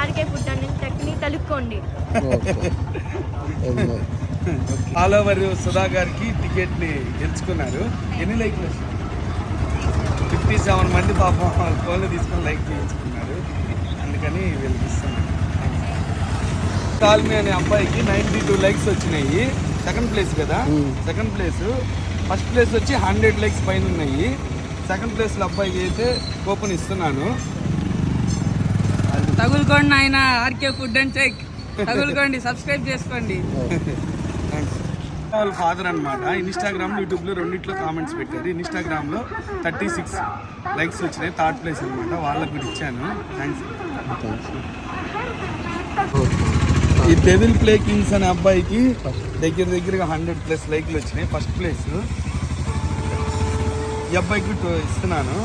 RK food and టెక్ని కలుపుకోండి. All over Sudha గారికి ticket ని గెలుచుకున్నారు. ఎన్ని లైక్లు? 57 మంది పాపం వాళ్ళ ఫోన్లు తీసుకొని లైక్ చేయించుకున్నారు. అందుకని వీళ్ళకి ఇస్తున్నాను. కాల్మీ అనే అబ్బాయికి 92 లైక్స్ వచ్చినాయి. సెకండ్ ప్లేస్ కదా, సెకండ్ ప్లేస్. ఫస్ట్ ప్లేస్ వచ్చి 100 లైక్స్ పైన ఉన్నాయి. సెకండ్ ప్లేస్లో అబ్బాయికి అయితే కూపన్ ఇస్తున్నాను. తగులుకోండి ఆయన ఆర్కే ఫుడ్ అండ్ టెక్ తగులుకోండి, సబ్స్క్రైబ్ చేసుకోండి. వాళ్ళ ఫాదర్ అనమాట. ఇన్స్టాగ్రామ్, యూట్యూబ్లో రెండిట్లో కామెంట్స్ పెట్టారు. ఇన్స్టాగ్రామ్లో 36 లైక్స్ వచ్చినాయి. థర్డ్ ప్లేస్ అనమాట. వాళ్ళకు కూడా ఇచ్చాను. థ్యాంక్స్. ఈ డెవిల్ ప్లే కింగ్స్ అనే అబ్బాయికి దగ్గరగా 100+ లైక్లు వచ్చినాయి. ఫస్ట్ ప్లేస్ ఈ అబ్బాయికి ఇస్తున్నాను.